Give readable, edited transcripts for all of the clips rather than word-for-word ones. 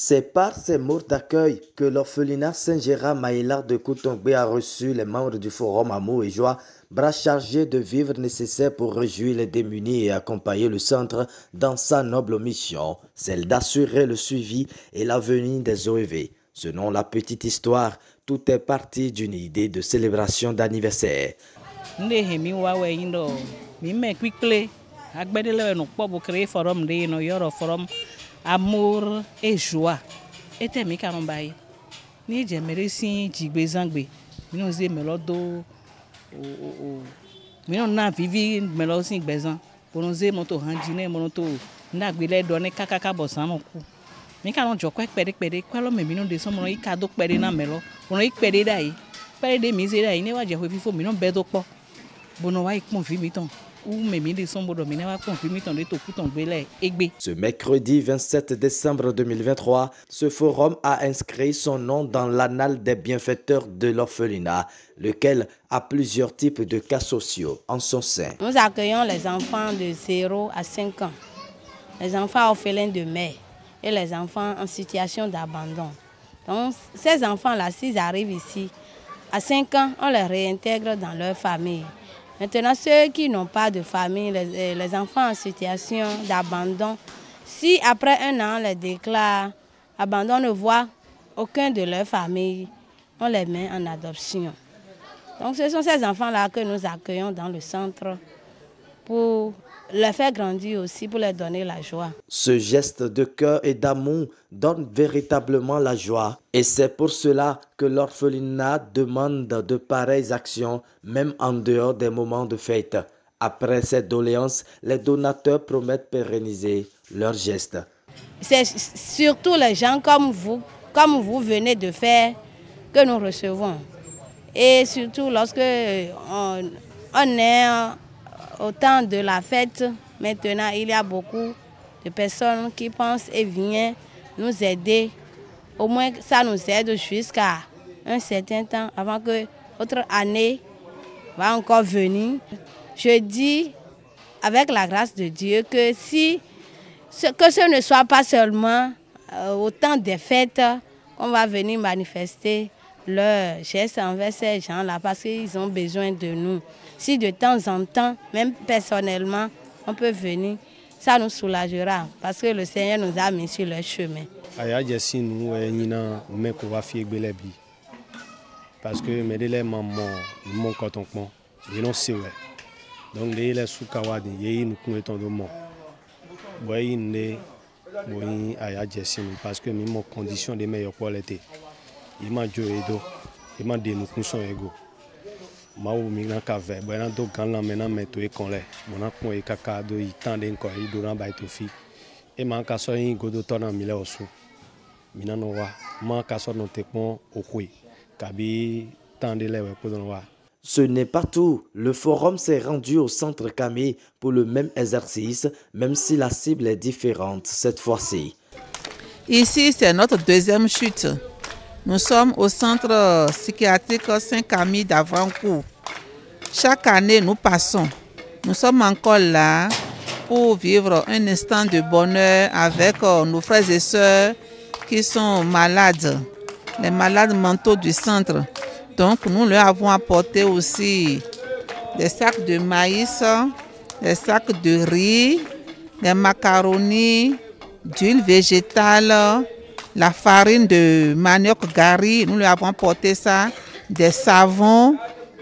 C'est par ces mots d'accueil que l'orphelinat Saint-Gérard Maïlar de Koutongbé a reçu les membres du forum Amour et Joie, bras chargés de vivres nécessaires pour réjouir les démunis et accompagner le centre dans sa noble mission, celle d'assurer le suivi et l'avenir des OEV. Selon la petite histoire, tout est parti d'une idée de célébration d'anniversaire. Amour et joie. Et mi kanombaye. Ni j'aimerais si jigbezangbe. Mi non ze melodo o mi non na vivi melo si gbezan. Bono ze moto hanjine monoto na gbele do ne kakaka bosan ku. Mi kanon joko pere kwalo me mi non de so mono ikado pere na melo. Bono ikpere dai. Pere de mi ze dai ne wa je ho fifo mi non bedo po. Bono wa ikpon fi mi ton. Ce mercredi 27 décembre 2023, ce forum a inscrit son nom dans l'annale des bienfaiteurs de l'orphelinat, lequel a plusieurs types de cas sociaux en son sein. Nous accueillons les enfants de 0 à 5 ans, les enfants orphelins de mère et les enfants en situation d'abandon. Donc ces enfants-là, s'ils arrivent ici, à 5 ans, on les réintègre dans leur famille. Maintenant, ceux qui n'ont pas de famille, les enfants en situation d'abandon, si après 1 an, on les déclare abandon, on ne voit aucun de leur famille, on les met en adoption. Donc ce sont ces enfants-là que nous accueillons dans le centre pour les faire grandir aussi, pour leur donner la joie. Ce geste de cœur et d'amour donne véritablement la joie. Et c'est pour cela que l'orphelinat demande de pareilles actions, même en dehors des moments de fête. Après cette doléance, les donateurs promettent pérenniser leurs gestes. C'est surtout les gens comme vous venez de faire, que nous recevons. Et surtout lorsque on est au temps de la fête, maintenant il y a beaucoup de personnes qui pensent et viennent nous aider. Au moins ça nous aide jusqu'à un certain temps avant que notre année va encore venir. Je dis avec la grâce de Dieu que ce ne soit pas seulement au temps des fêtes qu'on va venir manifester leur geste envers ces gens-là parce qu'ils ont besoin de nous. Si de temps en temps, même personnellement, on peut venir, ça nous soulagera parce que le Seigneur nous a mis sur le chemin. Parce que mes délais maman, mon coton, ils n'ont pas donc les sous-kawadi, ils nous connaissent de moi. Boy, ils parce que mes conditions de meilleure qualité. Ils m'ont joué d'eau, ils m'ont dit nous couchons égaux. Ma ou mina kave, boy na do ganla mena meto e konle, mona kon e kaka do i tande ko i do ran ba to fi. E man ka so yin godo to na mile osu. Mina no wa, man ka so no te pon okwe. Kabi tande le we ko don wa. Ce n'est pas tout. Le forum s'est rendu au centre Camille pour le même exercice, même si la cible est différente cette fois-ci. Ici, c'est notre deuxième chute. Nous sommes au centre psychiatrique Saint-Camille d'Avrancourt. Chaque année, nous passons. Nous sommes encore là pour vivre un instant de bonheur avec nos frères et sœurs qui sont malades, les malades mentaux du centre. Donc, nous leur avons apporté aussi des sacs de maïs, des sacs de riz, des macaronis, d'huile végétale, la farine de manioc gari, nous lui avons apporté ça, des savons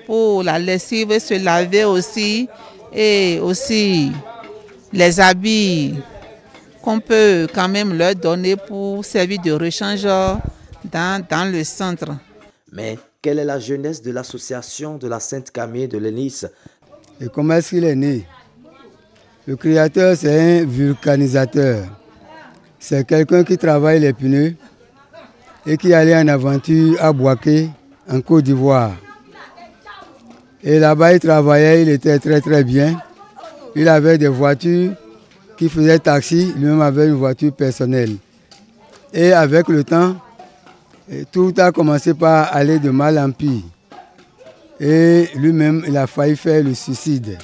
pour la lessive, se laver aussi, et aussi les habits qu'on peut quand même leur donner pour servir de rechange dans le centre. Mais quelle est la jeunesse de l'association de la Sainte Camille de Lénis? Et comment est-ce qu'il est né? Le créateur, c'est un vulcanisateur. C'est quelqu'un qui travaille les pneus et qui allait en aventure à Bouaké, en Côte d'Ivoire. Et là-bas, il travaillait, il était très bien. Il avait des voitures qui faisaient taxi, lui-même avait une voiture personnelle. Et avec le temps, tout a commencé par aller de mal en pire. Et lui-même, il a failli faire le suicide.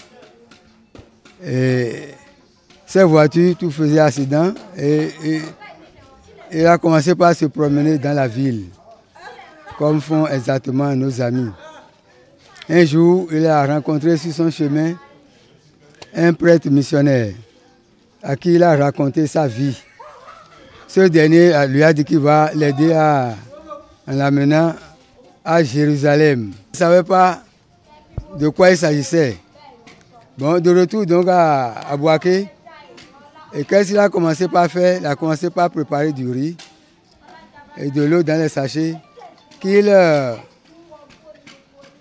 Et ces voitures, tout faisait accident. Et il a commencé par se promener dans la ville, comme font exactement nos amis. Un jour, il a rencontré sur son chemin un prêtre missionnaire à qui il a raconté sa vie. Ce dernier lui a dit qu'il va l'aider en l'amenant à Jérusalem. Il ne savait pas de quoi il s'agissait. Bon, de retour donc à Bouaké, et qu'est-ce qu'il a commencé par faire? Il a commencé par préparer du riz et de l'eau dans les sachets qu'il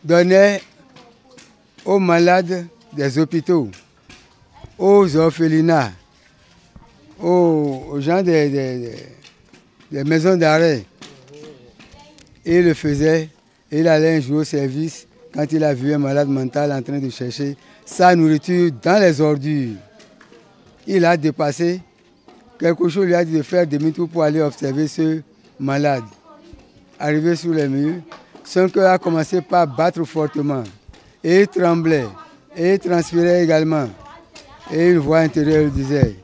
donnait aux malades des hôpitaux, aux orphelinats, aux gens des maisons d'arrêt. Il le faisait, il allait un jour au service quand il a vu un malade mental en train de chercher sa nourriture dans les ordures. Il a dépassé, quelque chose lui a dit de faire demi-tour pour aller observer ce malade. Arrivé sur les murs, son cœur a commencé par battre fortement. Et il tremblait, et il transpirait également. Et une voix intérieure lui disait,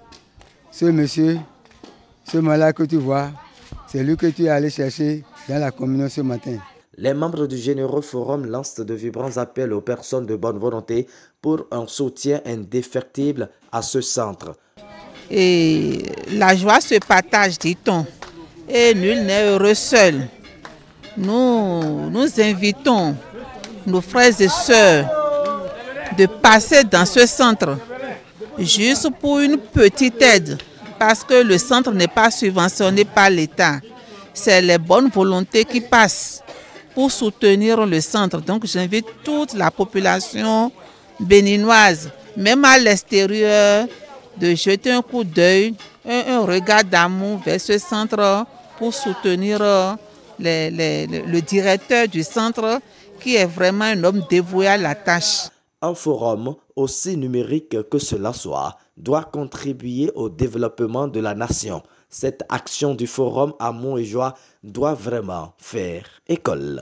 ce monsieur, ce malade que tu vois, c'est lui que tu es allé chercher dans la communion ce matin. Les membres du Généreux Forum lancent de vibrants appels aux personnes de bonne volonté pour un soutien indéfectible à ce centre. Et la joie se partage, dit-on, et nul n'est heureux seul. Nous invitons nos frères et sœurs de passer dans ce centre juste pour une petite aide, parce que le centre n'est pas subventionné par l'État. C'est les bonnes volontés qui passent pour soutenir le centre. Donc j'invite toute la population béninoise, même à l'extérieur, de jeter un coup d'œil, un regard d'amour vers ce centre pour soutenir le directeur du centre qui est vraiment un homme dévoué à la tâche. Un forum, aussi numérique que cela soit, doit contribuer au développement de la nation. Cette action du forum Amour et Joie doit vraiment faire école.